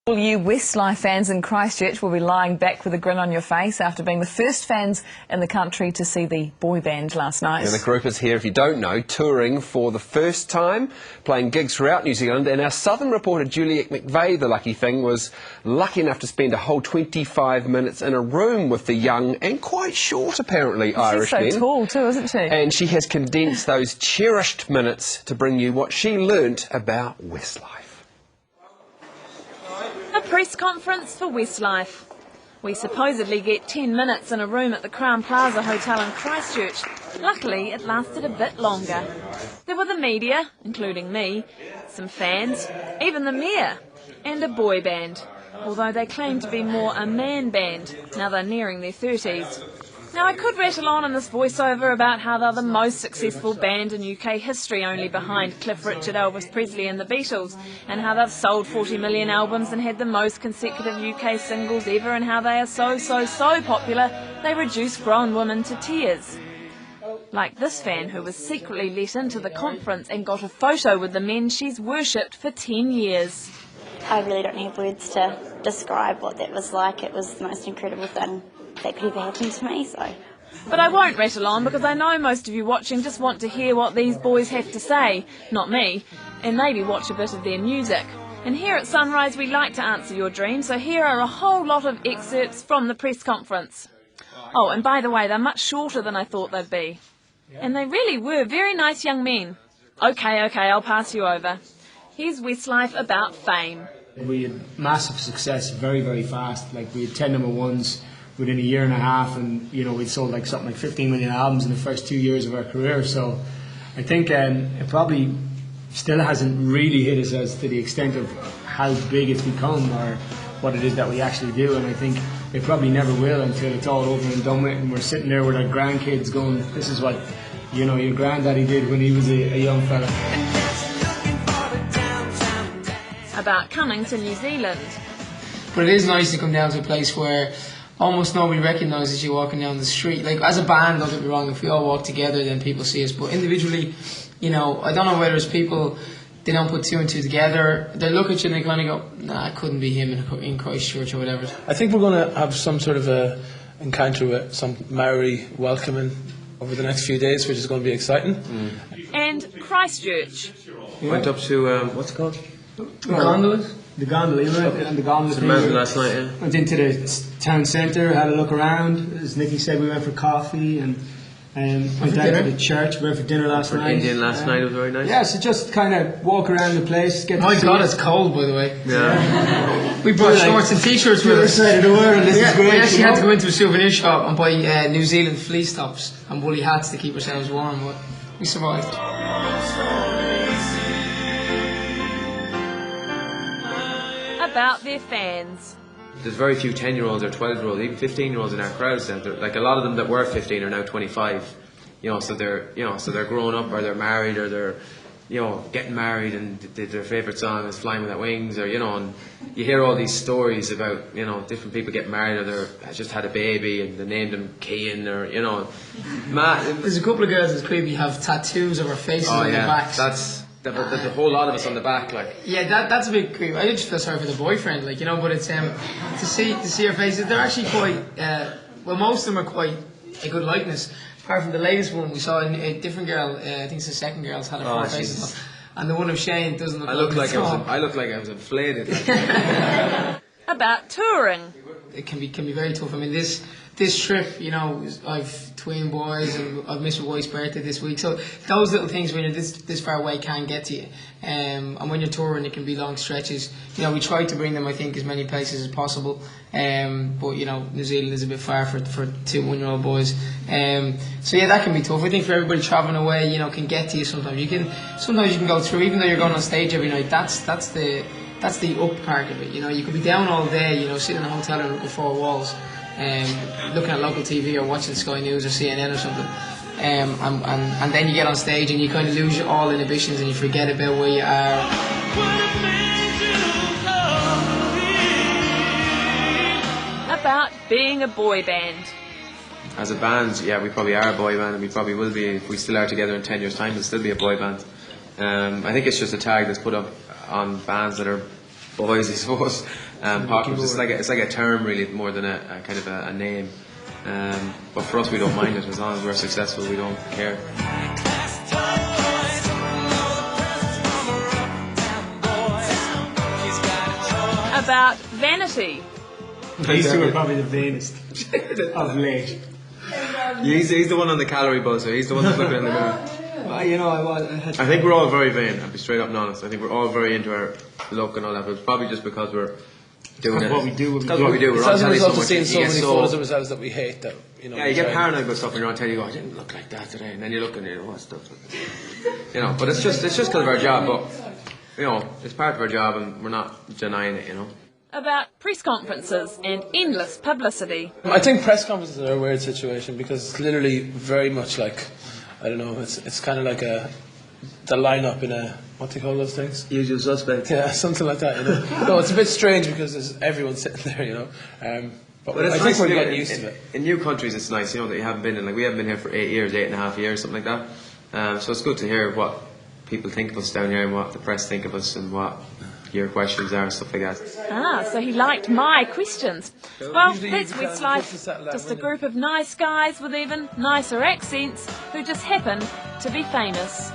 All you Westlife fans in Christchurch will be lying back with a grin on your face after being the first fans in the country to see the boy band last night. And the group is here, if you don't know, touring for the first time, playing gigs throughout New Zealand. And our southern reporter, Juliet McVeigh, the lucky thing, was lucky enough to spend a whole 25 minutes in a room with the young and quite short, apparently, Irish men. She's so tall too, isn't she? And she has condensed those cherished minutes to bring you what she learnt about Westlife. A press conference for Westlife. We supposedly get 10 minutes in a room at the Crown Plaza Hotel in Christchurch. Luckily, it lasted a bit longer. There were the media, including me, some fans, even the mayor, and a boy band, although they claim to be more a man band, now they're nearing their 30s. Now, I could rattle on in this voiceover about how they're the most successful band in UK history, only behind Cliff Richard, Elvis Presley and the Beatles, and how they've sold 40 million albums and had the most consecutive UK singles ever, and how they are so popular they reduce grown women to tears. Like this fan who was secretly let into the conference and got a photo with the men she's worshipped for 10 years. I really don't have words to describe what that was like. It was the most incredible thing that could ever happen to me. But I won't rattle on because I know most of you watching just want to hear what these boys have to say, not me, and maybe watch a bit of their music. And here at Sunrise we like to answer your dreams, so here are a whole lot of excerpts from the press conference. Oh, and by the way, they're much shorter than I thought they'd be. And they really were very nice young men. Okay, I'll pass you over. Here's Westlife about fame. We had massive success very fast. Like, we had 10 number ones within a year and a half, and we'd sold something like 15 million albums in the first 2 years of our career. So I think it probably still hasn't really hit us as to the extent of how big it's become or what it is that we actually do. And I think it probably never will until it's all over and done with, and we're sitting there with our grandkids going, this is what your granddaddy did when he was a young fella. About coming to New Zealand. But it is nice to come down to a place where almost nobody recognises you walking down the street. Like, as a band, don't get me wrong, if we all walk together then people see us, but individually, I don't know whether it's people, they don't put two and two together, they look at you and they kind of go, nah, it couldn't be him in Christchurch or whatever. I think we're going to have some sort of a encounter with some Maori welcoming over the next few days, which is going to be exciting. And Christchurch. We went up to, what's it called? Gondolas? The gondola, and the gondola thing. Last night, yeah. Went into the town centre, had a look around. As Nicky said, we went for coffee and went down to the church. We went for dinner last night. Indian last night, it was very nice. Yeah, so just kind of walk around the place. My God, it's cold, by the way. Yeah. We brought shorts and t-shirts with us. Side of the world, this is great. We actually had to go into a souvenir shop and buy New Zealand fleece tops and woolly hats to keep ourselves warm, but we survived. About their fans. There's very few 10-year-olds or 12-year-olds, even 15-year-olds in our crowds. Like, a lot of them that were 15 are now 25. So they're growing up, or they're married, or they're getting married, and their favourite song is "Flying Without Wings," or and you hear all these stories about different people getting married, or they just had a baby and they named them Kean, or There's a couple of girls that clearly have tattoos of their faces on their backs. There's a whole lot of us on the back, like. Yeah, that's a bit creepy. I just feel sorry for the boyfriend, but it's to see her faces. They're actually quite. Most of them are quite a good likeness. Apart from the latest one, we saw a different girl. I think it's the second girl's had her four faces, and the one of Shane doesn't look. I look like I was inflated. About touring. It can be very tough. I mean, this trip, I've twin boys and I've missed my wife's birthday this week. So those little things when you're this far away can get to you. And when you're touring, it can be long stretches. We try to bring them, I think, as many places as possible. But New Zealand is a bit far for 2 1-year-old boys. So yeah, that can be tough. I think for everybody travelling away, can get to you sometimes. Sometimes you can go through, even though you're going on stage every night. That's the up part of it. You could be down all day, sitting in a hotel room with 4 walls, looking at local TV or watching Sky News or CNN or something. And then you get on stage and you kind of lose all inhibitions and you forget about where you are. About being a boy band. As a band, yeah, we probably are a boy band, and we probably will be, if we still are together in 10 years' time, we'll still be a boy band. I think it's just a tag that's put up on bands that are boys, I suppose. Parkers. It's like a term really, more than a kind of a name. But for us, we don't mind it as long as we're successful. We don't care. About vanity. These two are probably the vainest of late. He's the one on the calorie buzzer. He's the one that's looking in the mirror. I think we're all very vain. I'll be straight up and honest. I think we're all very into our look and all that. But it's probably just because we're doing it. What we do. Because what we do. We're It's on as a telly so result of much. seeing so You get many photos of ourselves that we hate that, you know. Yeah, you get paranoid about stuff when you're on telly. You go, I didn't look like that today, and then you look and you know what stuff. You know, but it's just because of our job. But you know, it's part of our job, and we're not denying it. You know. About press conferences and endless publicity. I think press conferences are a weird situation because it's literally very much like, I don't know, it's kind of like the lineup in a, what do you call those things? Usual suspect. Yeah, something like that, you know. No, it's a bit strange because there's everyone sitting there, you know. But it's I think nice we're to do getting it. used to it. In new countries, it's nice, you know, that you haven't been in. Like we haven't been here for 8.5 years, something like that. So it's good to hear what people think of us down here and what the press think of us and what your questions are and stuff like that. So he liked my questions. Well, Usually that's you kind of Westlife. settle down, Just a wouldn't group of nice guys with even nicer accents who just happen to be famous.